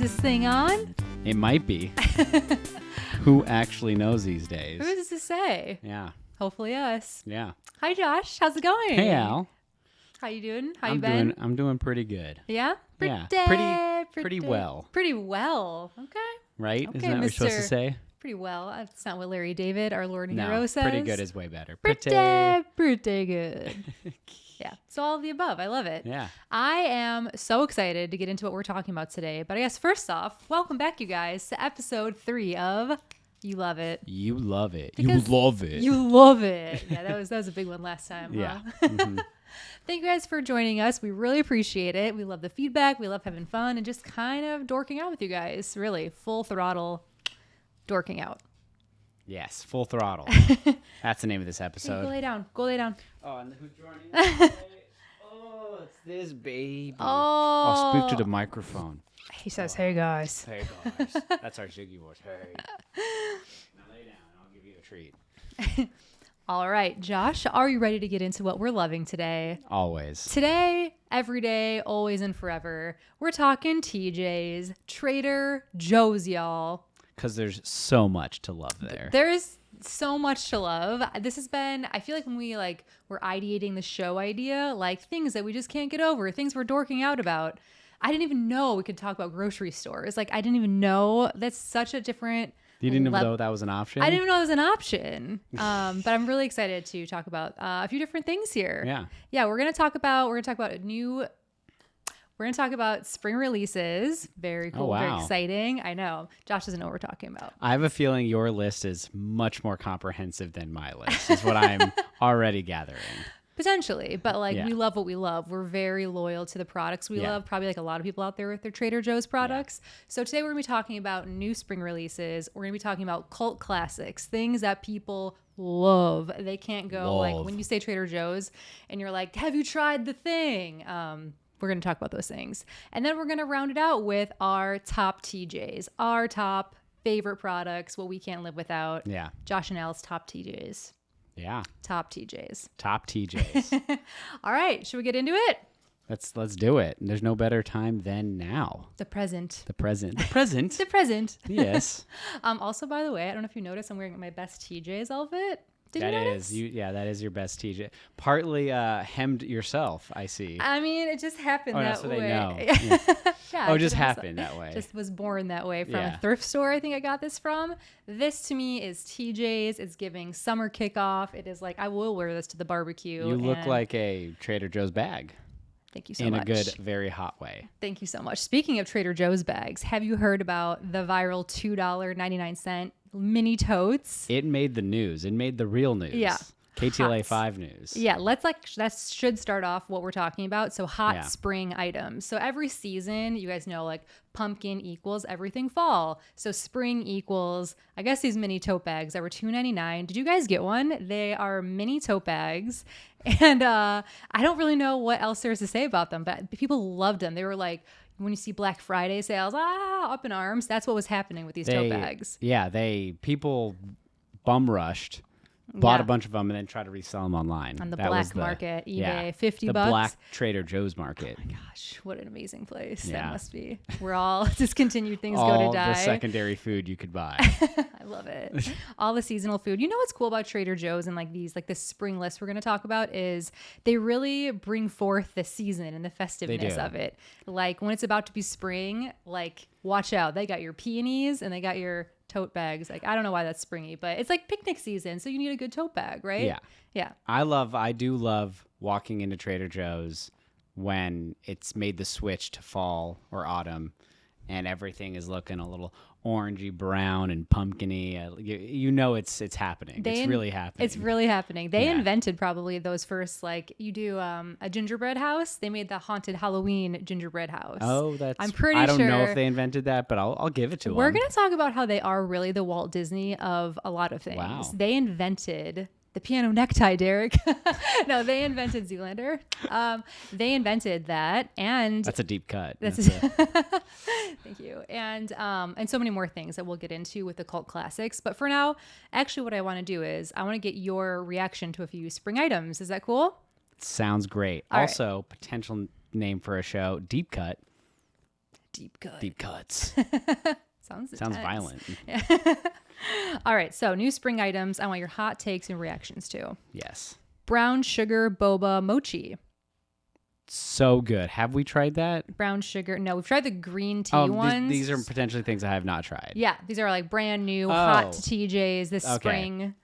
this thing on? It might be. Who actually knows these days? Who does this say? Yeah. Hopefully us. Yeah. Hi, Josh. How's it going? Hey, Al. How you doing? How you been? I'm doing pretty good. Yeah? Pretty well. Pretty well. Okay. Right? Okay, Isn't that what you're supposed to Mr. say? Pretty well. That's not what Larry David, our Lord and No, hero, says. pretty good is way better. Pretty good. Yeah. It's all of the above. I love it. Yeah. I am so excited to get into what we're talking about today. But I guess first off, welcome back, you guys, to episode 3 of You Love It. You love it. Because you love it. You love it. Yeah, that was a big one last time. Yeah. Huh? Mm-hmm. Thank you guys for joining us. We really appreciate it. We love the feedback. We love having fun and just kind of dorking out with you guys. Really, full throttle dorking out. Yes, full throttle. That's the name of this Hey, episode. go lay down. Go lay down. Oh, and who's joining us? Oh, it's this baby. Oh. Speak to the microphone. He says, hey, guys. Hey, guys. That's our Ziggy voice. Hey. Now lay down and I'll give you a treat. All right, Josh, are you ready to get into what we're loving today? Always. Today, every day, always and forever, we're talking TJ's, Trader Joe's, y'all. Because there's so much to love there. There is so much to love. This has been, I feel like when we were ideating the show idea, things that we just can't get over, things we're dorking out about. I didn't even know we could talk about grocery stores. I didn't even know. That's such a different... You didn't even know that was an option? I didn't even know it was an option. But I'm really excited to talk about a few different things here. Yeah. Yeah, we're gonna talk about spring releases. Very cool. Oh, wow. Very exciting. I know. Josh doesn't know what we're talking about. I have a feeling your list is much more comprehensive than my list, is what I'm already gathering. Potentially, but Yeah. we love what we love. We're very loyal to the products we Yeah. love, probably a lot of people out there with their Trader Joe's products. So today we're going to be talking about new spring releases. We're going to be talking about cult classics, things that people love. They can't go when you say Trader Joe's and you're like, have you tried the thing? We're going to talk about those things. And then we're going to round it out with our top TJs, our top favorite products, what we can't live without. Yeah. Josh and Al's top TJs. Yeah. Top TJs. Top TJs. All right. Should we get into it? Let's do it. There's no better time than now. The present. The present. The present. The present. Yes. Also, by the way, I don't know if you noticed, I'm wearing my best TJ's outfit. Did That you notice? that is your best TJ. Partly hemmed yourself, I see. I mean, it just happened that so way. they know. Yeah. Yeah, Oh, it just happened that way. Just was born that way from Yeah. a thrift store. I think I got this from. This to me is TJ's. It's giving summer kickoff. It is I will wear this to the barbecue. You look and like a Trader Joe's bag. Thank you so in much. a good, very hot way. Thank you so much. Speaking of Trader Joe's bags, have you heard about the viral $2.99 mini totes? It made the news. It made the real news. Yeah. KTLA Hot. 5 news. Yeah, that should start off what we're talking about. So hot Yeah. spring items. So every season, you guys know pumpkin equals everything fall. So spring equals, I guess, these mini tote bags that were $2.99. Did you guys get one? They are mini tote bags. And I don't really know what else there is to say about them, but people loved them. They were when you see Black Friday sales, up in arms. That's what was happening with these tote bags. Yeah, people bum rushed. Bought Yeah. a bunch of them and then tried to resell them online. On the That was black market, eBay, yeah, $50. The black Trader Joe's market. Gosh, what an amazing place Yeah. that must be. Where all discontinued things go All to die. the secondary food you could buy. I love it. All the seasonal food. You know what's cool about Trader Joe's and this spring list we're going to talk about is they really bring forth the season and the festiveness do. of it. When it's about to be spring, watch out. They got your peonies and they got your tote bags. I don't know why that's springy, but it's picnic season, so you need a good tote bag, right? Yeah. Yeah. I do love walking into Trader Joe's when it's made the switch to fall or autumn and everything is looking a little orangey brown and pumpkiny. You know it's happening. It's really happening. It's really happening. They Yeah. invented probably those first, you do a gingerbread house. They made the haunted Halloween gingerbread house. Oh, I'm pretty I don't know sure- if they invented that, but I'll give it to them. We're going to talk about how they are really the Walt Disney of a lot of things. Wow. They invented the piano necktie, Derek. No, they invented Zoolander. They invented that, and That's a deep cut. thank you, and so many more things that we'll get into with the cult classics. But for now, actually, what I want to do is I want to get your reaction to a few spring items. Is that cool? Sounds great. All right. Also, potential name for a show, deep cut. Deep cut. Deep cuts. Sounds Sounds intense. violent. All right. So new spring items. I want your hot takes and reactions to. Yes. Brown sugar boba mochi. So good. Have we tried that? Brown sugar. No, we've tried the green tea ones. These are potentially things I have not tried. Yeah, these are like brand new, hot to TJs this spring.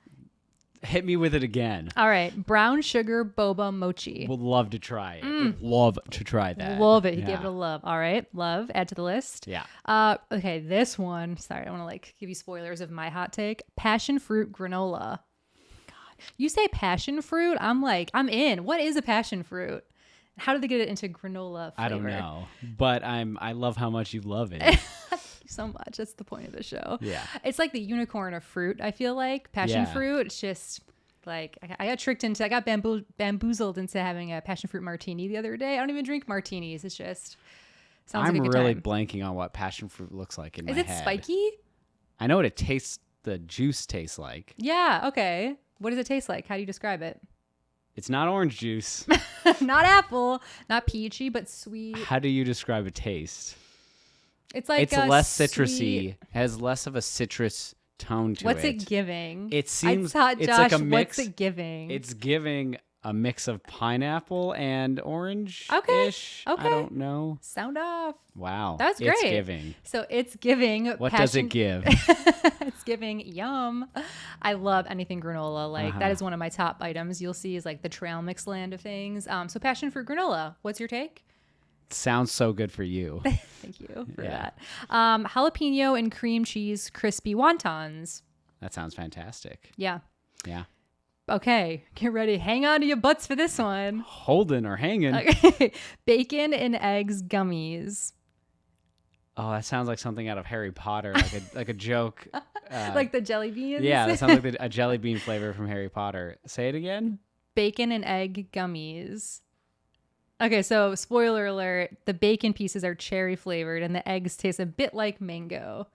Hit me with it again. All right, brown sugar boba mochi. Would love to try it. Would love to try that. Love it. He Yeah. gave it a love. All right, love. Add to the list. Yeah. Okay, this one. Sorry, I want to like give you spoilers of my hot take. Passion fruit granola. God, you say passion fruit? I'm like, I'm in. What is a passion fruit? How did they get it into granola flavor? I don't know, but I love how much you love it. Thank you so much. That's the point of the show. Yeah. It's like the unicorn of fruit, I feel like. Passion Yeah. fruit. It's just like, I got tricked into, I got bamboozled into having a passion fruit martini the other day. I don't even drink martinis. It's just, sounds I'm like a good really time. blanking on what passion fruit looks like in my Is head. it spiky? I know what it tastes, the juice tastes like. Yeah. Okay. What does it taste like? How do you describe it? It's not orange juice. Not apple, not peachy, but sweet. How do you describe a taste? It's like It's less citrusy, has less of a citrus tone to What's it. it giving? It seems Josh, it's like a mix. what's it giving? It's giving a mix of pineapple and orange-ish. Okay. I don't know. Sound off. Wow. That was It's great. giving. So it's giving. What does it give? It's giving yum. I love anything granola. Like that is one of my top items. You'll see is like the trail mix land of things. So passion fruit granola. What's your take? Sounds so good for you. Thank you for Yeah. that. Jalapeno and cream cheese crispy wontons. That sounds fantastic. Yeah. Yeah. Okay, get ready. Hang on to your butts for this one. Holding or hanging. Okay. Bacon and eggs gummies. Oh, that sounds like something out of Harry Potter, like a joke. Like the jelly beans? Yeah, that sounds like a jelly bean flavor from Harry Potter. Say it again. Bacon and egg gummies. Okay, so spoiler alert, the bacon pieces are cherry flavored and the eggs taste a bit like mango.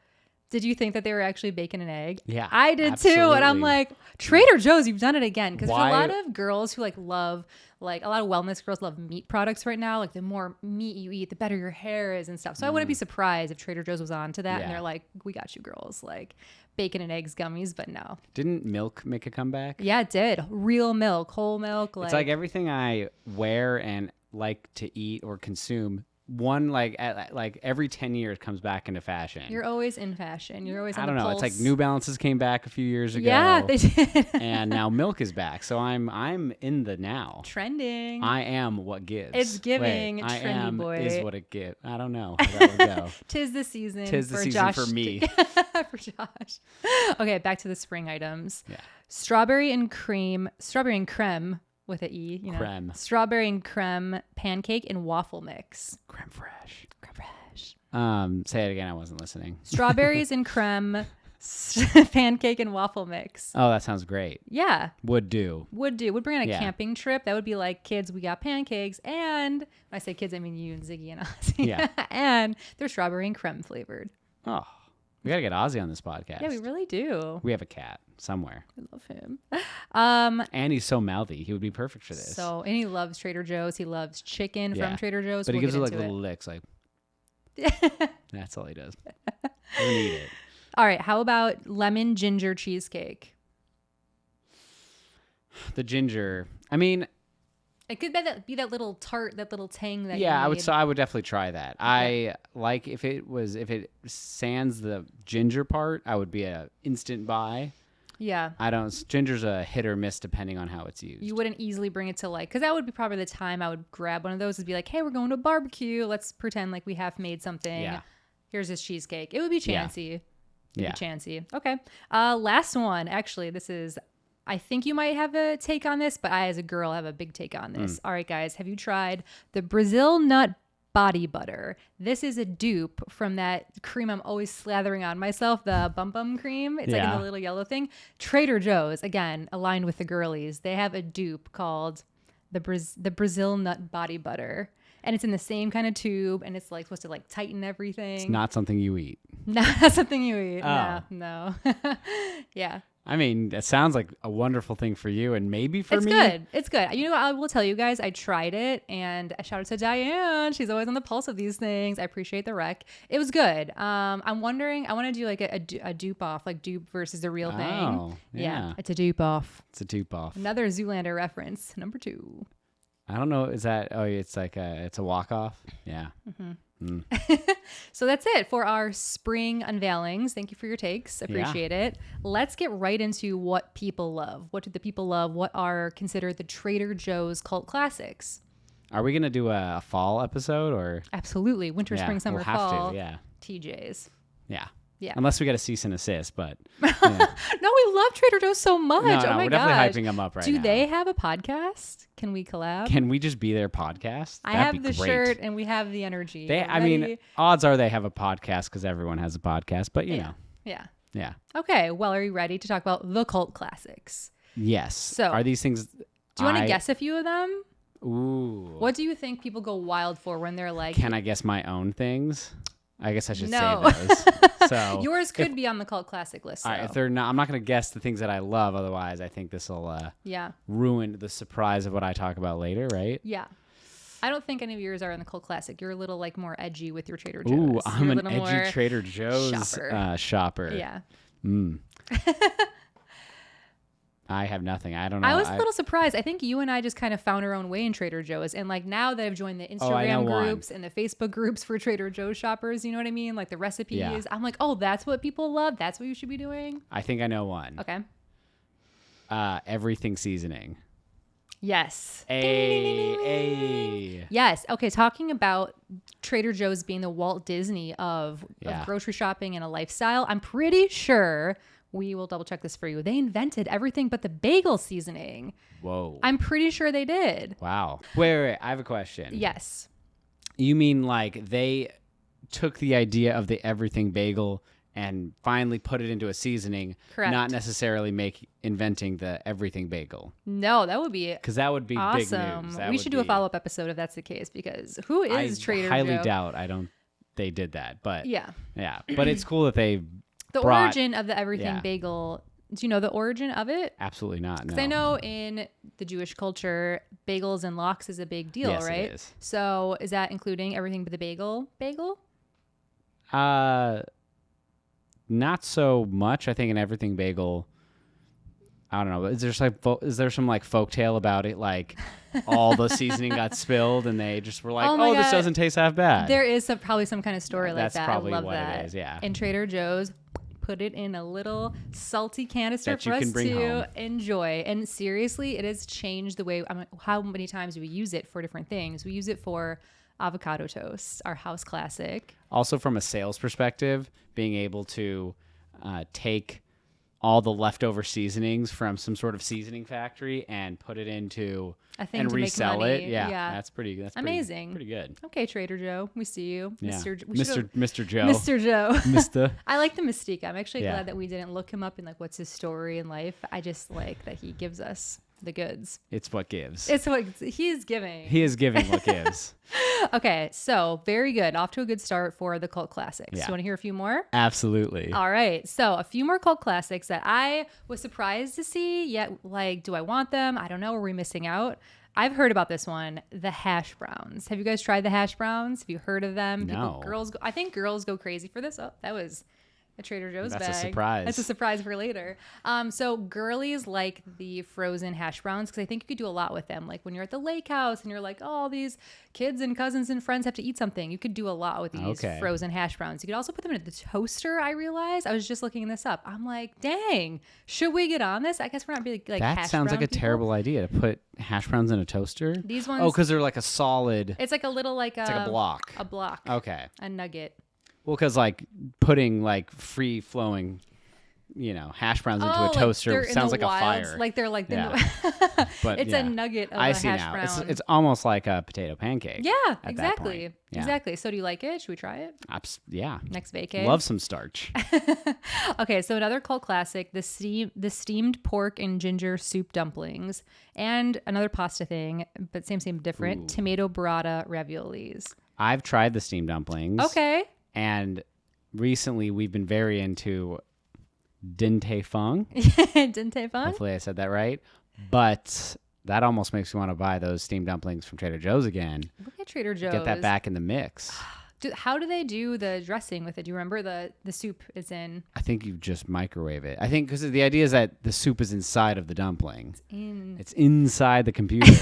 Did you think that they were actually bacon and egg? Yeah, I did too. And I'm absolutely. like, Trader Joe's, you've done it again. Because there's a Why- lot of girls who like love, like a lot of wellness girls love meat products right now. Like the more meat you eat, the better your hair is and stuff. So I wouldn't be surprised if Trader Joe's was on to that. And Yeah. they're like, we got you girls, like bacon and eggs gummies, but no. Didn't milk make a comeback? Yeah, it did. Real milk, whole milk. It's like everything I wear and like to eat or consume. One like every 10 years comes back into fashion. You're always in fashion. You're always on I don't the know. pulse. It's like New Balances came back a few years ago. Yeah, they did. And now milk is back. So I'm in the now. Trending. I am what gives. It's giving Wait, I trendy am boy. is what it gives. I don't know how that would go. Tis the season. Tis the for season Josh for me. for Josh. Okay, back to the spring items. Yeah. Strawberry and creme with an E. You know. Creme. Strawberry and creme pancake and waffle mix. Creme fraiche. Creme fraiche. Say it again. I wasn't listening. Strawberries and creme pancake and waffle mix. Oh, that sounds great. Yeah. Would do. Would do. Would bring on a Yeah. camping trip. That would be like, kids, we got pancakes. And when I say kids, I mean you and Ziggy and Ozzy. Yeah. And they're strawberry and creme flavored. Oh, we gotta get Ozzy on this podcast. Yeah, we really do. We have a cat somewhere, I love him. and he's so mouthy. He would be perfect for this. So, and he loves Trader Joe's. He loves chicken Yeah. from Trader Joe's. but he We'll gives it get like into little licks, like it. that's all he does. We need it. All right. How about lemon ginger cheesecake? The ginger. I mean, It could be that little tart, that little tang that yeah, you I would. need. So I would definitely try that. I like if it sans the ginger part, I would be a instant buy. Yeah. I don't. Ginger's a hit or miss depending on how it's used. You wouldn't easily bring it to like, because that would be probably the time I would grab one of those and be like, hey, we're going to a barbecue. Let's pretend like we have made something. Yeah. Here's this cheesecake. It would be Yeah. chancy. Yeah. Chancy. Okay. Last one. Actually, this is, I think you might have a take on this, but I, as a girl, have a big take on this. All right, guys. Have you tried the Brazil nut body butter? This is a dupe from that cream I'm always slathering on myself, the Bum Bum cream. It's like in Yeah. the little yellow thing. Trader Joe's, again, aligned with the girlies. They have a dupe called the Brazil nut body butter. And it's in the same kind of tube, and it's like supposed to like tighten everything. It's not something you eat. Not something you eat. Oh. No. Yeah. I mean, that sounds like a wonderful thing for you and maybe for me. It's good. You know what? I will tell you guys, I tried it and I shouted to Diane. She's always on the pulse of these things. I appreciate the rec. It was good. I'm wondering, I want to do like a dupe off, like dupe versus the real thing. Oh, yeah. It's a dupe off. It's a dupe off. Another Zoolander reference. Number 2. I don't know. Is that, it's like it's a walk off? Yeah. So that's it for our spring unveilings. Thank you for your takes. Appreciate it. Let's get right into what people love. What do the people love? What are considered the Trader Joe's cult classics? Are we going to do a fall episode or? Absolutely. Winter, spring, summer, we'll have fall. To, yeah. TJs. Yeah. Yeah. Unless we get a cease and assist, but. No, we love Trader Joe's so much. No, oh my we're gosh. definitely hyping them up right now. Do they have a podcast? Can we collab? Can we just be their podcast? I That'd have be the great. shirt and we have the energy. I mean, odds are they have a podcast because everyone has a podcast, but you know. Yeah. Yeah. Okay. Well, are you ready to talk about the cult classics? Yes. So, are these things? Do you want to guess a few of them? Ooh. What do you think people go wild for when they're like? Can I guess my own things? I guess I should No. say those. So yours could be on the cult classic list. All right, though. if they're not, I'm not going to guess the things that I love. Otherwise, I think this will ruin the surprise of what I talk about later, right? Yeah. I don't think any of yours are in the cult classic. You're a little like more edgy with your Trader Joe's. Ooh, I'm You're an edgy Trader Joe's shopper. Yeah. I have nothing. I don't know. I was a little surprised. I think you and I just kind of found our own way in Trader Joe's. And like now that I've joined the Instagram groups and the Facebook groups for Trader Joe's shoppers, you know what I mean? Like the recipes. Yeah. I'm like, oh, that's what people love. That's what you should be doing. I think I know one. Okay. Everything seasoning. Yes. A. Yes. Okay. Talking about Trader Joe's being the Walt Disney of grocery shopping and a lifestyle, I'm pretty sure, we will double check this for you, they invented everything but the bagel seasoning. Whoa. I'm pretty sure they did. Wow. Wait. I have a question. Yes. You mean like they took the idea of the everything bagel and finally put it into a seasoning, correct, not necessarily inventing the everything bagel? No, that would be because that would be awesome. Big news. We should do a follow-up episode if that's the case, because who is Trader Joe? I highly doubt they did that, but yeah, but it's cool that they origin of the everything bagel. Do you know the origin of it? Absolutely not. Because I know in the Jewish culture, bagels and lox is a big deal, yes, right? It is. So is that including everything but the bagel? Not so much. I think in everything bagel, I don't know. Is there some like folktale about it? Like all the seasoning got spilled and they just were like, oh this doesn't taste half bad. There is probably some kind of story like that. That's probably I love what that. it is. Yeah. In Trader Joe's, put it in a little salty canister that for us to home. enjoy. And seriously, it has changed the way. How many times do we use it for different things? We use it for avocado toast, our house classic. Also, from a sales perspective, being able to take all the leftover seasonings from some sort of seasoning factory and put it into and resell it. Yeah, that's amazing. Pretty good. Okay, Trader Joe, we see you, yeah. Mr. Joe. Mr. Joe. Mr. I like the mystique. I'm actually glad that we didn't look him up and like what's his story in life. I just like that he gives us the goods. It's what gives. It's what he is giving. He is giving what gives. Okay, so very good. Off to a good start for the cult classics. Yeah. You want to hear a few more? Absolutely. All right. So a few more cult classics that I was surprised to see, yet like, do I want them? I don't know. Are we missing out? I've heard about this one, the hash browns. Have you guys tried the hash browns? Have you heard of them? No. I think girls go crazy for this. Oh, that was a Trader Joe's bag. That's a surprise. That's a surprise for later. So girlies like the frozen hash browns because I think you could do a lot with them. Like when you're at the lake house and you're like, oh, these kids and cousins and friends have to eat something. You could do a lot with these frozen hash browns. You could also put them in the toaster, I realized. I was just looking this up. I'm like, dang, should we get on this? I guess we're not really like that hash sounds brown like a people. terrible idea to put hash browns in a toaster. These ones. Oh, because they're like a solid. It's like a little like it's like a block. A block. Okay. A nugget. Well, because like putting like free flowing, hash browns into a toaster sounds like a fire. Like they're like, but it's a nugget of I a see hash now. brown. It's almost like a potato pancake. Yeah, at exactly. That point. Yeah. Exactly. So do you like it? Should we try it? Yeah. Next vacay. Love some starch. Okay, so another cult classic, the steamed pork and ginger soup dumplings, and another pasta thing, but same different, tomato burrata raviolis. I've tried the steamed dumplings. Okay. And recently we've been very into Dinte Fung. Dinte Fung? Hopefully I said that right. But that almost makes me want to buy those steamed dumplings from Trader Joe's again. Look at Trader Joe's. Get that back in the mix. How do they do the dressing with it? Do you remember the soup is in? I think you just microwave it. I think because the idea is that the soup is inside of the dumpling. It's inside the computer.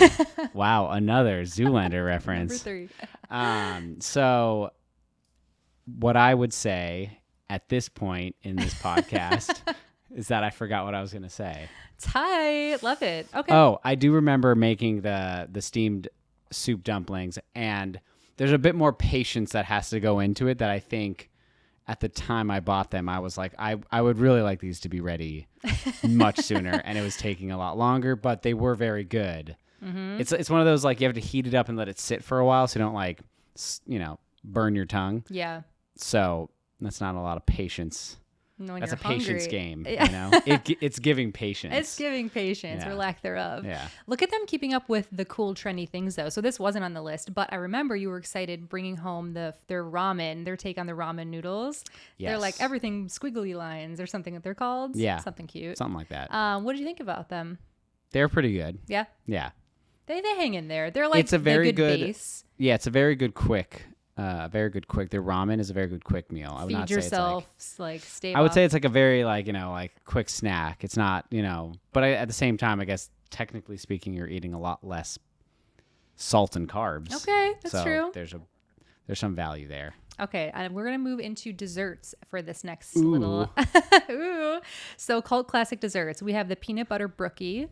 Wow, another Zoolander reference. Number 3. So what I would say at this point in this podcast is that I forgot what I was going to say. Tight. Love it. Okay. Oh, I do remember making the steamed soup dumplings, and there's a bit more patience that has to go into it that I think at the time I bought them, I was like, I would really like these to be ready much sooner. And it was taking a lot longer, but they were very good. Mm-hmm. It's one of those, like, you have to heat it up and let it sit for a while so you don't, like, burn your tongue. Yeah. So that's not a lot of patience. When that's you're a patience hungry. game, It's giving patience. It's giving patience, or lack thereof. Yeah. Look at them keeping up with the cool, trendy things, though. So this wasn't on the list, but I remember you were excited bringing home their ramen, their take on the ramen noodles. Yes. They're like everything squiggly lines or something that they're called. Yeah. Something cute. Something like that. What did you think about them? They're pretty good. Yeah. Yeah. They hang in there. They're like it's a very good base. Yeah, it's a very good quick. Very good quick. Their ramen is a very good quick meal. I would not Feed yourself, say it's stay. I would say it's like a very like quick snack. It's not but at the same time, I guess technically speaking, you're eating a lot less salt and carbs. Okay, that's true. There's some value there. Okay, and we're gonna move into desserts for this next Ooh. little. Ooh. So cult classic desserts. We have the peanut butter brookie.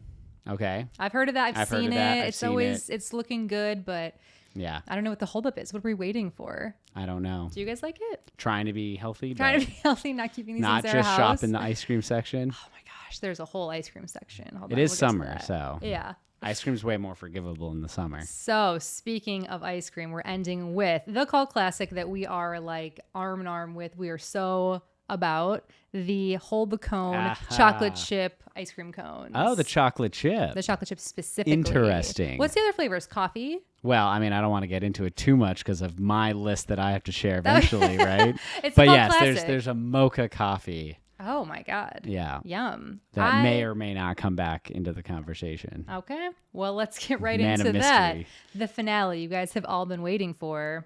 Okay. I've heard of that. I've seen it. It's always it's looking good, but yeah, I don't know what the holdup is. What are we waiting for? I don't know. Do you guys like it? Trying to be healthy. Trying to be healthy, not keeping these not things in our just house. shop in the ice cream section. Oh my gosh, there's a whole ice cream section. Hold it on, is we'll get to summer, that. so yeah. Ice cream's way more forgivable in the summer. So speaking of ice cream, we're ending with the cult classic that we are like arm in arm with. We are so about the hold the cone chocolate chip ice cream cones. Oh, the chocolate chip. The chocolate chip specifically. Interesting. What's the other flavors? Coffee? Well, I mean, I don't want to get into it too much because of my list that I have to share eventually, right? It's but called yes, classic. there's a mocha coffee. Oh my God. Yeah. Yum. That may or may not come back into the conversation. Okay. Well, let's get right Man into of that. mystery. The finale you guys have all been waiting for.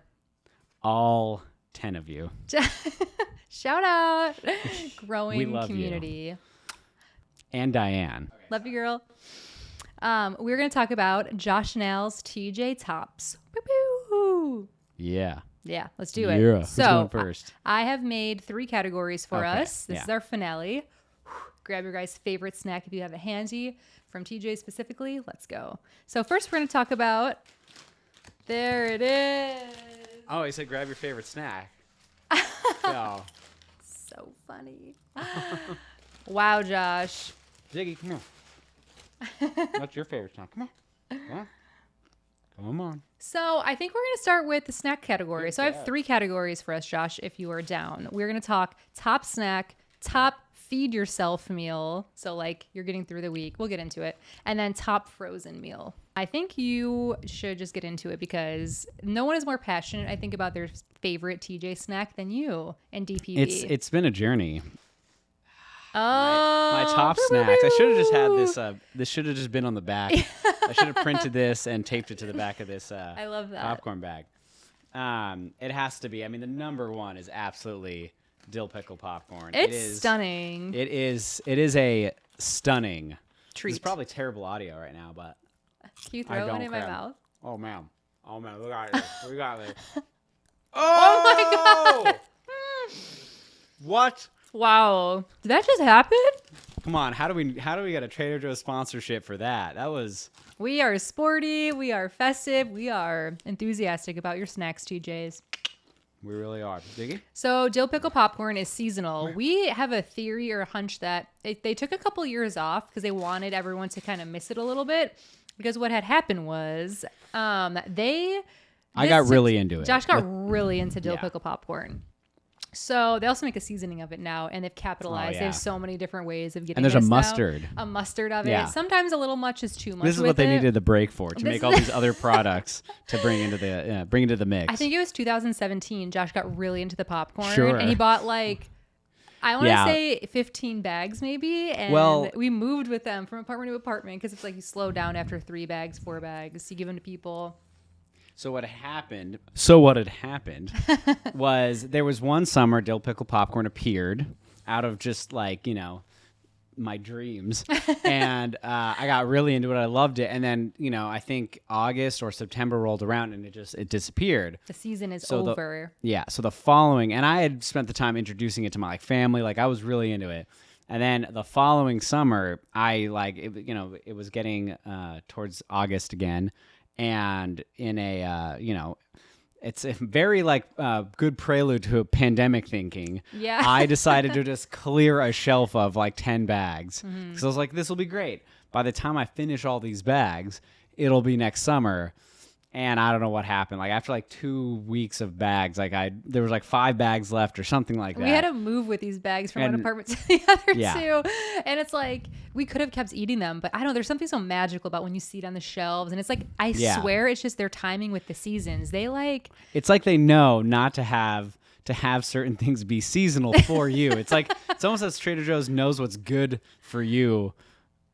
All 10 of you. Shout out. We Growing love community. And Diane. Love you, girl. We're going to talk about Josh Nell's TJ Tops. Woo-hoo. Yeah. Yeah, let's do it. Yeah. So, Who's going first? I have made 3 categories for Okay, us. This yeah. is our finale. Grab your guys' favorite snack if you have it handy. From TJ specifically, let's go. So first we're going to talk about, there it is. Oh, he said grab your favorite snack. Oh. So funny. Wow, Josh. Ziggy, come on. What's your favorite snack? Come on. Come on. So I think we're going to start with the snack category. So I have 3 categories for us, Josh, if you are down. We're going to talk top snack, top feed yourself meal. So like you're getting through the week. We'll get into it. And then top frozen meal. I think you should just get into it because no one is more passionate, I think, about their favorite TJ snack than you and DPV. It's been a journey. Oh, My top snacks. I should have just had this. This should have just been on the back. I should have printed this and taped it to the back of this. I love that popcorn bag. It has to be. I mean, the number one is absolutely dill pickle popcorn. It's stunning. It is a stunning treat. This is probably terrible audio right now, but can you throw one in my mouth? Oh man, look at this. We got this. Oh my god! What? Wow, did that just happen? Come on, how do we get a Trader Joe's sponsorship for that? That was. We are sporty, we are festive, we are enthusiastic about your snacks, TJs. We really are. Diggy? So dill pickle popcorn is seasonal. We have a theory or a hunch that they took a couple years off because they wanted everyone to kind of miss it a little bit. Because what had happened was I got really into it. Josh got really into dill pickle popcorn. So they also make a seasoning of it now, and they've capitalized. They have so many different ways of getting. And there's a this mustard. Now. A mustard of Yeah. it. Sometimes a little much is too much. This is what they needed the break for, to make all these other products to bring into the mix. I think it was 2017. Josh got really into the popcorn, Sure. and he bought like I want to say 15 bags maybe. And we moved with them from apartment to apartment because it's like you slow down after 3 bags, 4 bags. You give them to people. So what had happened was there was one summer dill pickle popcorn appeared out of just like, my dreams. And I got really into it. I loved it. And then, I think August or September rolled around and it disappeared. The season is over. So the following, and I had spent the time introducing it to my family. Like I was really into it. And then the following summer, it was getting towards August again. And in a, it's a very good prelude to a pandemic thinking. Yeah. I decided to just clear a shelf of 10 bags because I was like, this will be great. By the time I finish all these bags, it'll be next summer. And I don't know what happened. After 2 weeks of bags, there was 5 bags left or something like that. We had to move with these bags from one apartment to the other too. And it's we could have kept eating them, but I don't know. There's something so magical about when you see it on the shelves, and it's I swear it's just their timing with the seasons. They it's they know not to have certain things be seasonal for you. It's it's almost as Trader Joe's knows what's good for you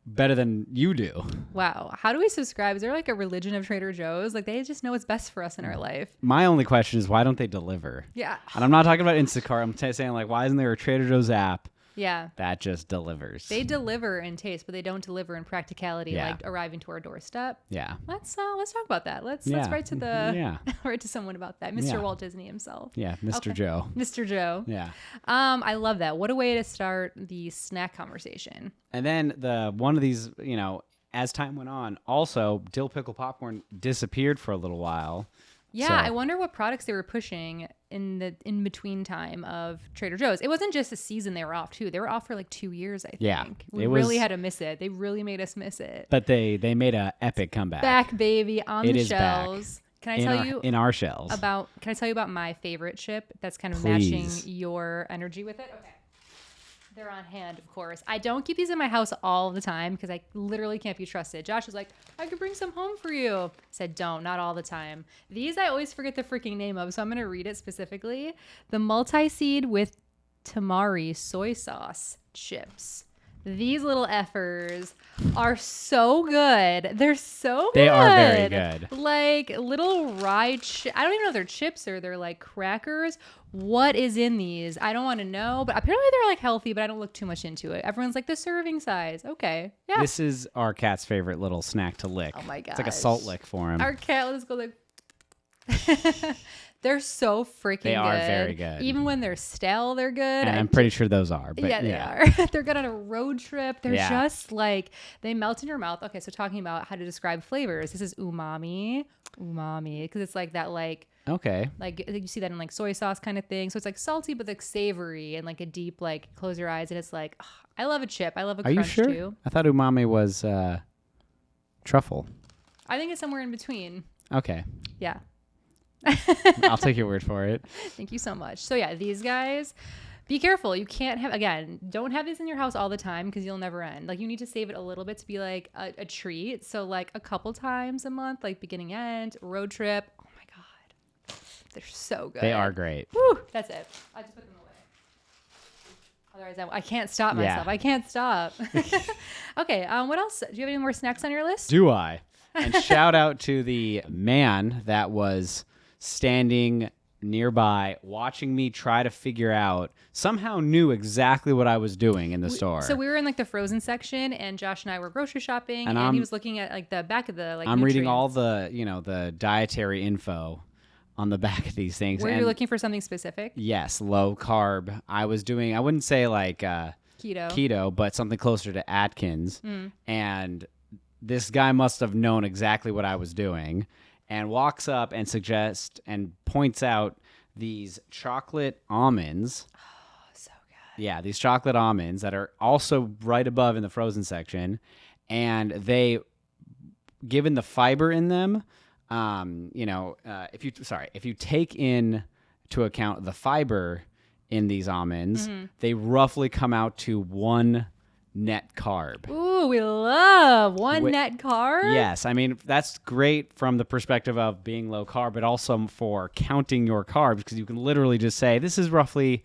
better than you do. Wow. How do we subscribe? Is there a religion of Trader Joe's? They just know what's best for us in our life. My only question is, why don't they deliver? Yeah. And I'm not talking about Instacart. I'm saying why isn't there a Trader Joe's app? Yeah. That just delivers. They deliver in taste, but they don't deliver in practicality, arriving to our doorstep. Yeah. Let's talk about that. Let's write to write to someone about that. Mr. Walt Disney himself. Yeah, Mr. Joe. Mr. Joe. Yeah. I love that. What a way to start the snack conversation. And then one of these, as time went on, also dill pickle popcorn disappeared for a little while. Yeah, so. I wonder what products they were pushing in the in-between time of Trader Joe's. It wasn't just a season they were off, too. They were off for 2 years, I think. Yeah, we really had to miss it. They really made us miss it. But they made an epic comeback. Back, baby, on the shelves. Back. Can I tell you in our shelves Can I tell you about my favorite chip that's kind of Please. matching your energy with it? Okay. They're on hand, of course. I don't keep these in my house all the time because I literally can't be trusted. Josh is like, I could bring some home for you. I said, don't, not all the time. These I always forget the freaking name of, so I'm going to read it specifically. The multi-seed with tamari soy sauce chips. These little effers are so good. They're so good. They are very good. Little rye I don't even know if they're chips or they're crackers. What is in these? I don't want to know, but apparently they're healthy, but I don't look too much into it. Everyone's the serving size. Okay. Yeah. This is our cat's favorite little snack to lick. Oh my god. It's a salt lick for him. Our cat, let's go They're so freaking good. They are very good. Even when they're stale, they're good. And I'm pretty sure those are. But yeah, they are. They're good on a road trip. They're just they melt in your mouth. Okay, so talking about how to describe flavors. This is umami. Because it's that okay. You see that in soy sauce kind of thing. So it's salty, but savory and a deep, close your eyes. And it's I love a chip. I love a crunch you sure? too. I thought umami was truffle. I think it's somewhere in between. Okay. Yeah. I'll take your word for it. Thank you so much. So yeah, these guys, be careful. You can't don't have these in your house all the time because you'll never end. You need to save it a little bit to be a treat. So a couple times a month, beginning end, road trip. Oh my God. They're so good. They are great. Woo, that's it. I just put them away. Otherwise I can't stop myself. I can't stop. Okay. What else? Do you have any more snacks on your list? Do I? And shout out to the man that was standing nearby watching me try to figure out, somehow knew exactly what I was doing in the store. So we were in the frozen section and Josh and I were grocery shopping and he was looking at the back of the I'm nutrients. reading all the the dietary info on the back of these things. Were you looking for something specific? Yes, low carb. I was doing, I wouldn't say keto, but something closer to Atkins. And this guy must have known exactly what I was doing and walks up and suggests and points out these chocolate almonds. Oh, so good. Yeah, these chocolate almonds that are also right above in the frozen section. And they, given the fiber in them, if you take into account the fiber in these almonds, they roughly come out to 1 net carb. Ooh, we love net carb. Yes. I mean, that's great from the perspective of being low carb, but also for counting your carbs because you can literally just say, this is roughly,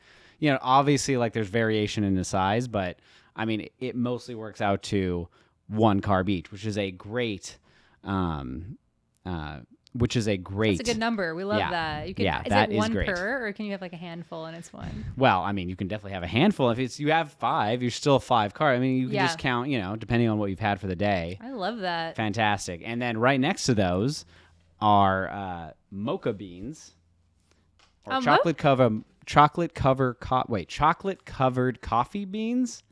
obviously like there's variation in the size, but I mean, it mostly works out to 1 carb each, which is a great, That's a good number. We love that. You can, yeah, is that it is one great. per, or can you have like a handful and it's one? Well, I mean, you can definitely have a handful. If you have 5, you're still 5 carb. I mean, you can just count, depending on what you've had for the day. I love that. Fantastic. And then right next to those are mocha beans, or chocolate covered coffee beans.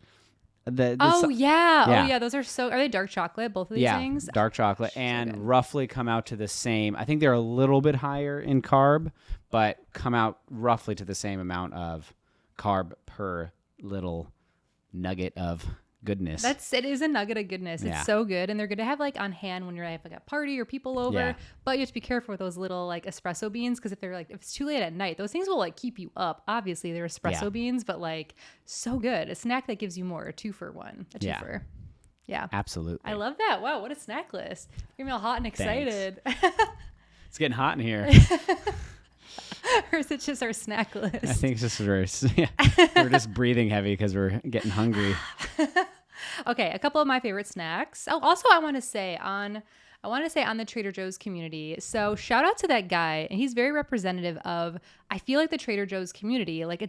Yeah. Those are are they dark chocolate? Both of these things? Dark chocolate, and roughly come out to the same. I think they're a little bit higher in carb, but come out roughly to the same amount of carb per little nugget of goodness. It is a nugget of goodness. It's so good, and they're good to have like on hand when you're like a party or people over. Yeah. But you have to be careful with those little like espresso beans, because if it's too late at night, those things will like keep you up. Obviously, they're espresso beans, but like so good. A snack that gives you more. A 2 for 1. A 2 for. Yeah, absolutely. I love that. Wow, what a snack list! You're gonna be all hot and excited. It's getting hot in here. Or is it just our snack list? I think it's just we're just breathing heavy because we're getting hungry. Okay, a couple of my favorite snacks. Oh, also I want to say on the Trader Joe's community. So shout out to that guy, and he's very representative of, I feel like, the Trader Joe's community. Like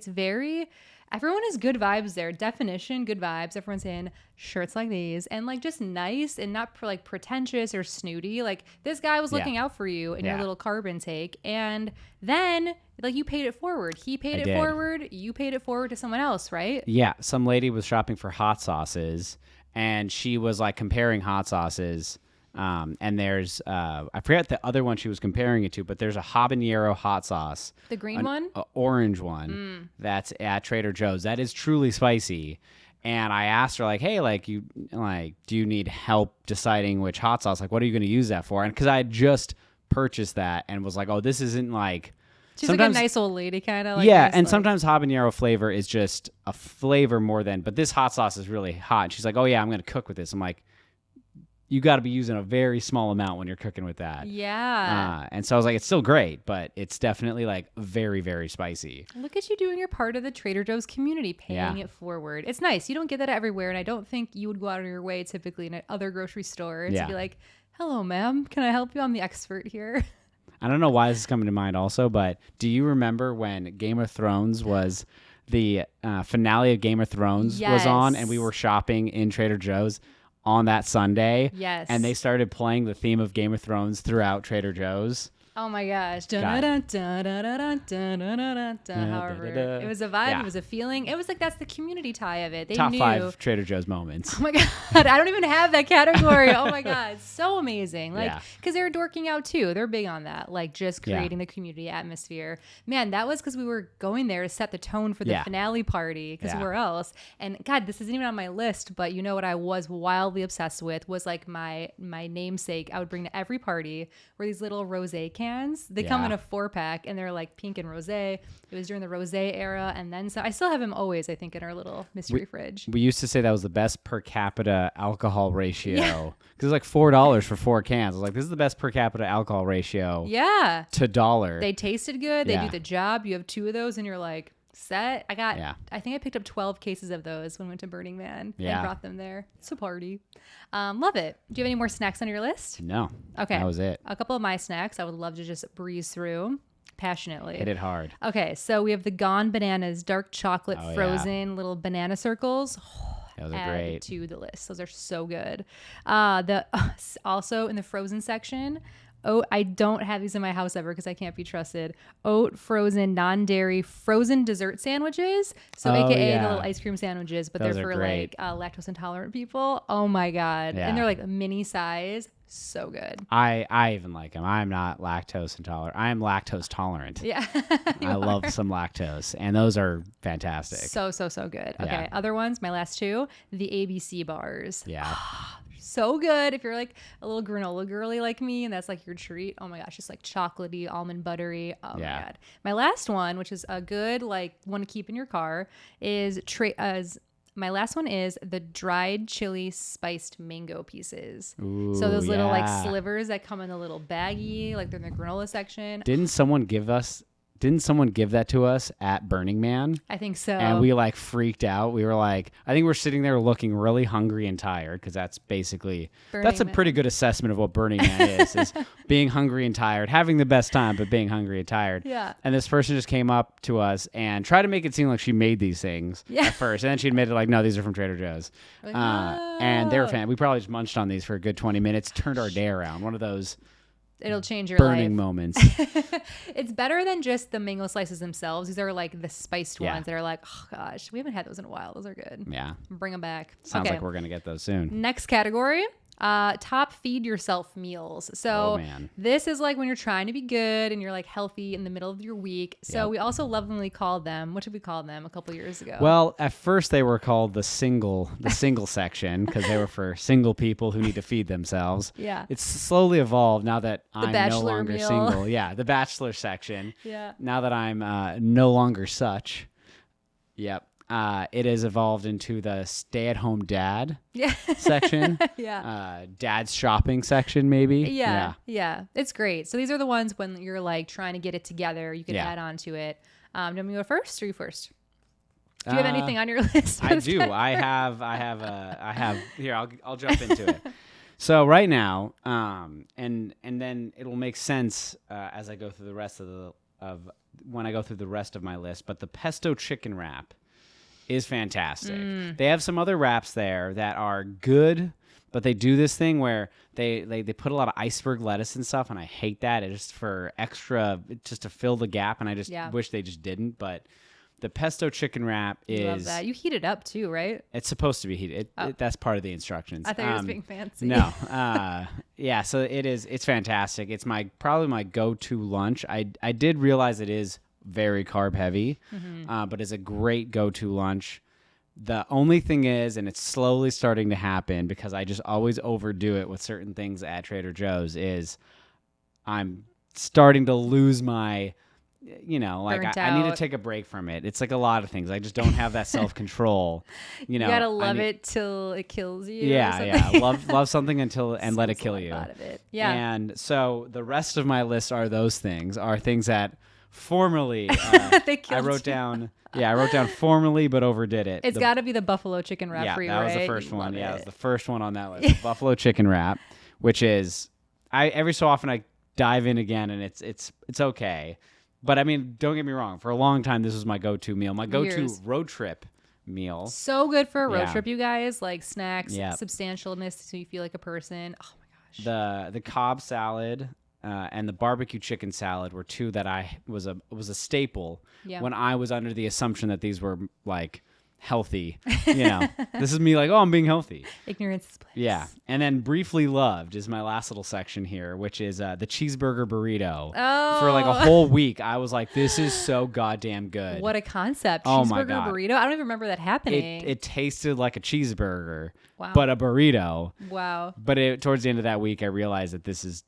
everyone is good vibes there. Definition, good vibes. Everyone's in shirts like these and like just nice and not like pretentious or snooty. Like this guy was looking out for you in your little carb intake, and then like you paid it forward. He paid it forward. You paid it forward to someone else, right? Yeah. Some lady was shopping for hot sauces, and she was like comparing hot sauces. And there's I forget the other one she was comparing it to, but there's a habanero hot sauce, the green one, orange one, that's at Trader Joe's. That is truly spicy. And I asked her, like, hey, like, do you need help deciding which hot sauce? Like, what are you going to use that for? And because I had just purchased that and was like, oh, this isn't like. She's like a nice old lady, kind of. Like yeah, nice, and sometimes habanero flavor is just a flavor more than. But this hot sauce is really hot. And she's like, oh yeah, I'm going to cook with this. I'm like, you got to be using a very small amount when you're cooking with that. Yeah. And so I was like, it's still great, but it's definitely like very, very spicy. Look at you doing your part of the Trader Joe's community, paying it forward. It's nice. You don't get that everywhere, and I don't think you would go out of your way typically in other grocery stores to be like, hello, ma'am, can I help you? I'm the expert here. I don't know why this is coming to mind also, but do you remember when Game of Thrones was the finale of Game of Thrones was on, and we were shopping in Trader Joe's on that Sunday? Yes. And they started playing the theme of Game of Thrones throughout Trader Joe's. Oh my gosh. However, it was a vibe. Yeah. It was a feeling. It was like, that's the community tie of it. They Top knew. 5 Trader Joe's moments. Oh my God. I don't even have that category. Oh my God. So amazing. Like, because they're dorking out too. They're big on that. Like just creating the community atmosphere. Man, that was because we were going there to set the tone for the finale party. Because where else? And God, this isn't even on my list, but you know what I was wildly obsessed with was like my namesake I would bring to every party were these little rosé cans. They come in a 4-pack, and they're like pink and rosé. It was during the rosé era, and then so I still have them always, I think, in our little mystery fridge. We used to say that was the best per capita alcohol ratio because it's like $4 for 4 cans. I was like, this is the best per capita alcohol ratio. Yeah, to dollar. They tasted good. They do the job. You have 2 of those, and you're like set. I think I picked up 12 cases of those when we went to Burning Man and brought them there. It's a party. Love it. Do you have any more snacks on your list? No. Okay. That was it. A couple of my snacks I would love to just breeze through passionately. Hit it hard. Okay. So we have the Gone Bananas dark chocolate frozen little banana circles. Those are great. To the list. Those are so good. Also in the frozen section, I don't have these in my house ever because I can't be trusted. Oat frozen non-dairy frozen dessert sandwiches. So AKA the little ice cream sandwiches, but those they're for like lactose intolerant people. Oh my God. Yeah. And they're like mini size. So good. I even like them. I'm not lactose intolerant. I am lactose tolerant. Yeah. I love some lactose, and those are fantastic. So good. Okay. Other ones, my last 2, the ABC bars. Yeah. So good if you're like a little granola girly like me and that's like your treat. Oh my gosh, just like chocolatey, almond buttery. Oh my God. My last one, which is a good like one to keep in your car, is my last one is the dried chili spiced mango pieces. Ooh, so those little like slivers that come in a little baggie, like they're in the granola section. Didn't someone give us didn't someone give that to us at Burning Man? I think so. And we like freaked out. We were like, I think we're sitting there looking really hungry and tired because that's basically, that's a pretty good assessment of what Burning Man is being hungry and tired, having the best time, but being hungry and tired. Yeah. And this person just came up to us and tried to make it seem like she made these things at first. And then she admitted like, no, these are from Trader Joe's. Like, and they were fan. We probably just munched on these for a good 20 minutes, turned our day around. One of those it'll change your burning life. moments. It's better than just the mango slices themselves. These are like the spiced Yeah. ones that are like, oh gosh, we haven't had those in a while. Those are good. Yeah. Bring them back. Sounds like we're going to get those soon. Next category. Top feed yourself meals. So this is like when you're trying to be good and you're like healthy in the middle of your week. So we also lovingly called them, what did we call them a couple years ago? Well, at first they were called the single section because they were for single people who need to feed themselves. Yeah. It's slowly evolved now that I'm no bachelor longer meal. single. Yeah, the bachelor section. Yeah. Now that I'm no longer such. Yep. It has evolved into the stay-at-home dad section. Dad's shopping section, maybe. Yeah. It's great. So these are the ones when you're like trying to get it together. You can add on to it. Do you want me to go first or you first? Do you have anything on your list? I do. I have. Here, I'll jump into it. So right now, and then it'll make sense as I go through the rest when I go through the rest of my list. But the pesto chicken wrap is fantastic. They have some other wraps there that are good, but they do this thing where they put a lot of iceberg lettuce and stuff, and I hate that. It's just for extra, just to fill the gap, and I just wish they just didn't. But the pesto chicken wrap is... Love that. You heat it up too, right? It's supposed to be heated. That's part of the instructions. I thought you were just being fancy. No. Yeah, so it's fantastic. It's probably my go-to lunch. I did realize it is very carb heavy, but it's a great go-to lunch. The only thing is, and it's slowly starting to happen because I just always overdo it with certain things at Trader Joe's, is I'm starting to lose my, like I need to take a break from it. It's like a lot of things. I just don't have that self-control. You gotta love it till it kills you. Yeah. Love something and let it kill you. Out of it. Yeah. And so the rest of my list are things that formerly I wrote down. Yeah, I wrote down formerly, but overdid it. It's got to be the buffalo chicken wrap for you, right? Yeah, that was the first one. Yeah, it was the first one on that list. The buffalo chicken wrap, which is, every so often I dive in again, and it's okay. But I mean, don't get me wrong. For a long time, this was my go-to meal, my go-to road trip meal. So good for a road trip, you guys. Like snacks, Yeah. substantialness, so you feel like a person. Oh my gosh. The Cobb salad and the barbecue chicken salad were two that was a staple when I was under the assumption that these were like healthy. This is me like, oh, I'm being healthy. Ignorance is bliss. Yeah. And then briefly loved is my last little section here, which is the cheeseburger burrito. Oh. For like a whole week, I was like, this is so goddamn good. What a concept. Oh my Cheeseburger God. burrito. I don't even remember that happening. It tasted like a cheeseburger, Wow. but a burrito. Wow. But towards the end of that week, I realized that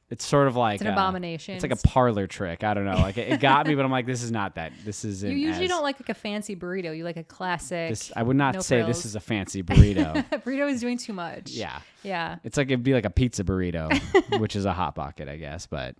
it's sort of like it's an abomination. It's like a parlor trick. I don't know. Like it got me, but I'm like, this is not that. This isn't. You usually don't like a fancy burrito. You like a classic. I would not say frills. this is a fancy burrito. Burrito is doing too much. Yeah. Yeah. It's like it'd be like a pizza burrito, which is a hot pocket, I guess. But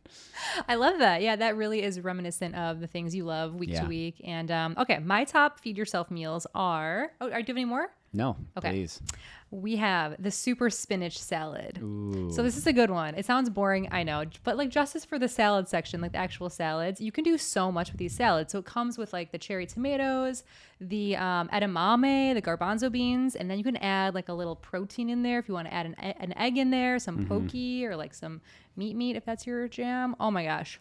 I love that. Yeah, that really is reminiscent of the things you love week to week. And okay, my top feed yourself meals are. Oh, do you have any more? No, please. We have the super spinach salad. Ooh. So this is a good one. It sounds boring, I know, but like justice for the salad section, like the actual salads, you can do so much with these salads. So it comes with like the cherry tomatoes, the edamame, the garbanzo beans, and then you can add like a little protein in there if you want to add an egg in there, some poke or like some meat if that's your jam. Oh my gosh.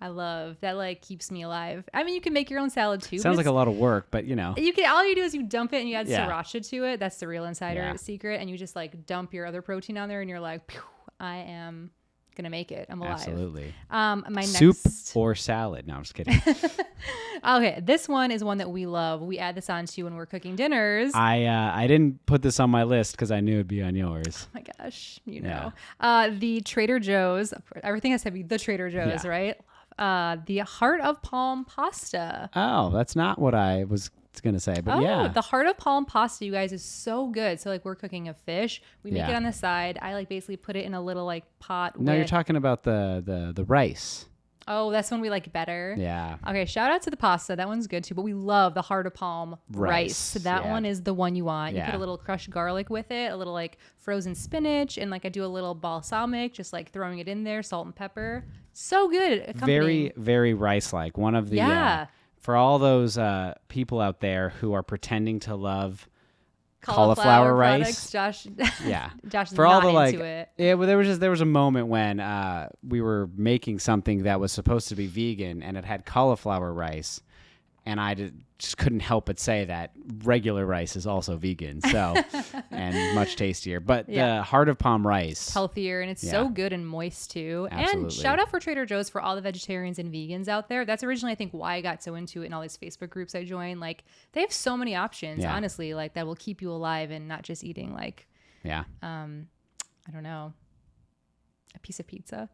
I love that. Like keeps me alive. I mean, you can make your own salad too. Sounds like a lot of work, but you can. All you do is you dump it and you add sriracha to it. That's the real insider secret. And you just like dump your other protein on there, and you're like, I am gonna make it. I'm alive. Absolutely. My soup next... or salad? No, I'm just kidding. Okay, this one is one that we love. We add this on to when we're cooking dinners. I didn't put this on my list because I knew it'd be on yours. Oh my gosh, the Trader Joe's. Everything has to be the Trader Joe's, right? The heart of palm pasta. Oh, that's not what I was going to say, but the heart of palm pasta, you guys, is so good. So like we're cooking a fish, we make it on the side. I like basically put it in a little like pot. No, you're talking about the rice. Oh, that's one we like better. Yeah. Okay, shout out to the pasta. That one's good too. But we love the heart of palm rice. So that one is the one you want. You put a little crushed garlic with it, a little like frozen spinach, and like I do a little balsamic, just like throwing it in there, salt and pepper. So good. Very, very rice-like. One of the for all those people out there who are pretending to love cauliflower rice. Josh, Josh is for not all the into it. Yeah, well, there was a moment when we were making something that was supposed to be vegan and it had cauliflower rice, and I just couldn't help but say that regular rice is also vegan, so and much tastier. But the heart of palm rice, it's healthier, and it's so good and moist too. Absolutely. And shout out for Trader Joe's for all the vegetarians and vegans out there. That's originally I think why I got so into it in all these Facebook groups I joined. Like they have so many options, honestly, like that will keep you alive and not just eating like I don't know, a piece of pizza.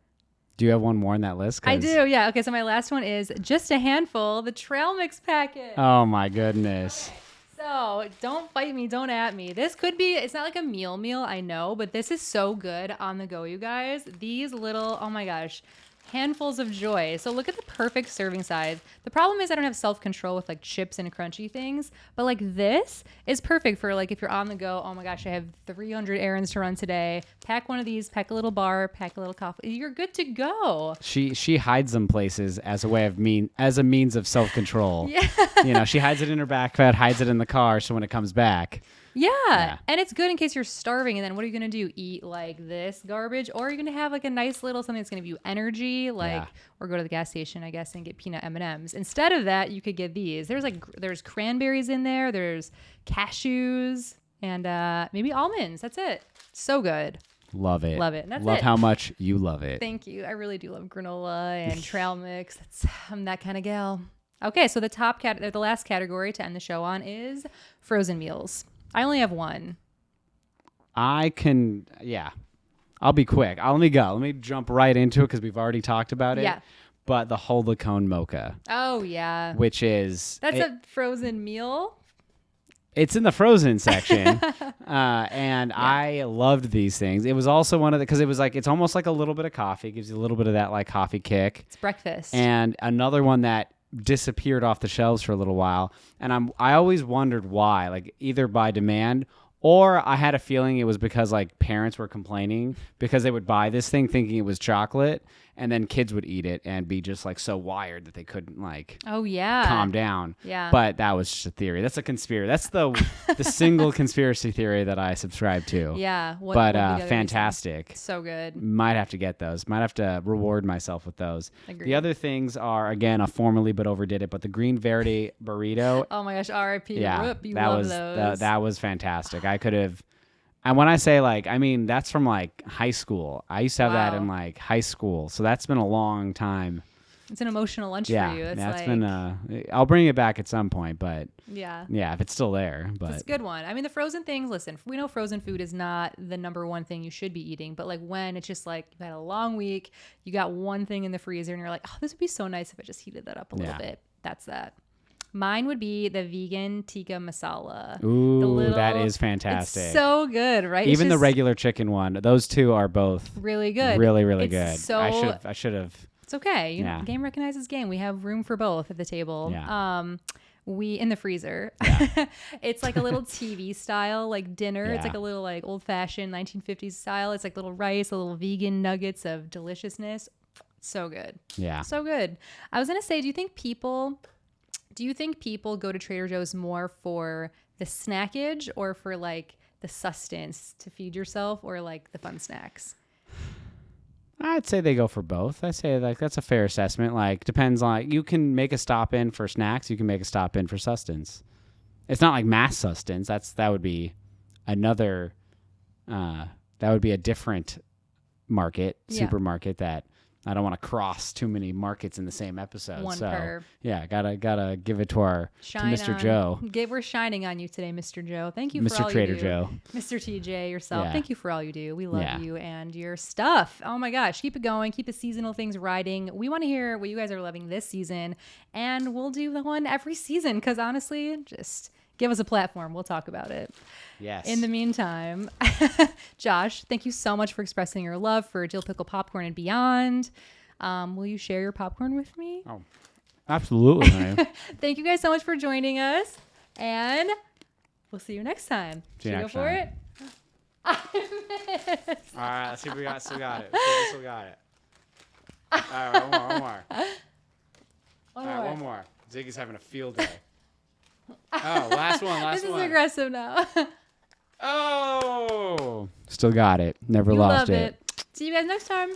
Do you have one more on that list? I do, yeah. Okay, so my last one is just a handful, the trail mix packet. Oh my goodness. Okay. So don't fight me, don't at me. This could be, it's not like a meal, I know, but this is so good on the go, you guys. These little, oh my gosh, handfuls of joy. So look at the perfect serving size. The problem is I don't have self-control with like chips and crunchy things, but like this is perfect for like if you're on the go. Oh my gosh, I have 300 errands to run today. Pack one of these, pack a little bar, pack a little coffee. You're good to go. She hides them places as a way of as a means of self-control. Yeah. She hides it in her backpack, hides it in the car, so when it comes back. Yeah. And it's good in case you're starving. And then what are you going to do? Eat like this garbage? Or are you going to have like a nice little something that's going to give you energy? Or go to the gas station, I guess, and get peanut M&Ms. Instead of that, you could get these. There's cranberries in there. There's cashews and maybe almonds. That's it. So good. Love it. Love it. And that's love how much you love it. Thank you. I really do love granola and trail mix. I'm that kind of gal. Okay, so the last category to end the show on is frozen meals. I only have one. I'll be quick. Let me go. Let me jump right into it because we've already talked about it. Yeah. But the hold the cone mocha. Oh, yeah. Which is... That's a frozen meal? It's in the frozen section. And I loved these things. It was also one of the... Because it was like... It's almost like a little bit of coffee. It gives you a little bit of that like coffee kick. It's breakfast. And another one that disappeared off the shelves for a little while, and I always wondered why, like either by demand or I had a feeling it was because like parents were complaining because they would buy this thing thinking it was chocolate, and then kids would eat it and be just like so wired that they couldn't like calm down. Yeah. But that was just a theory. That's a conspiracy. That's the single conspiracy theory that I subscribe to. Yeah. Fantastic. So good. Might have to get those. Might have to reward myself with those. Agreed. The other things are, again, a formerly but overdid it, but the Green Verde burrito. Oh my gosh, R.I.P. Yeah, Rip, love those. That was fantastic. I could have... And when I say like, I mean, that's from like high school. I used to have that in like high school. So that's been a long time. It's an emotional lunch for you. It's been I'll bring it back at some point, but yeah, if it's still there. But it's a good one. I mean, the frozen things, listen, we know frozen food is not the number one thing you should be eating, but like when it's just like you've had a long week, you got one thing in the freezer and you're like, oh, this would be so nice if I just heated that up a little bit. That's that. Mine would be the vegan tikka masala. Ooh, that is fantastic. It's so good, right? Even the regular chicken one. Those two are both really good. Really, really good. So I should have. It's okay. You know, game recognizes game. We have room for both at the table. Yeah. We in the freezer. Yeah. It's like a little TV style like dinner. Yeah. It's like a little like old fashioned 1950s style. It's like little rice, a little vegan nuggets of deliciousness. So good. Yeah. So good. I was gonna say, do you think people go to Trader Joe's more for the snackage or for like the sustenance to feed yourself or like the fun snacks? I'd say they go for both. I say like that's a fair assessment. Like depends on, like, you can make a stop in for snacks. You can make a stop in for sustenance. It's not like mass sustenance. That would be another, that would be a different market, supermarket that I don't want to cross too many markets in the same episode. Gotta give it to Mr. Joe. We're shining on you today, Mr. Joe. Thank you, Mr. for all Trader you do. Joe, Mr. TJ yourself. Yeah. Thank you for all you do. We love you and your stuff. Oh my gosh, keep it going. Keep the seasonal things riding. We want to hear what you guys are loving this season, and we'll do the one every season. Because honestly, just give us a platform. We'll talk about it. Yes. In the meantime, Josh, thank you so much for expressing your love for dill pickle popcorn and beyond. Will you share your popcorn with me? Oh, absolutely, honey. Thank you guys so much for joining us, and we'll see you next time. See you Should we next go for time. it? I missed. All right, let's see if we still got it. Still got it. All right, one more. All right, one more. Ziggy's having a field day. Oh, last one. This is aggressive now. Oh, still got it. Never You lost love it. See you guys next time.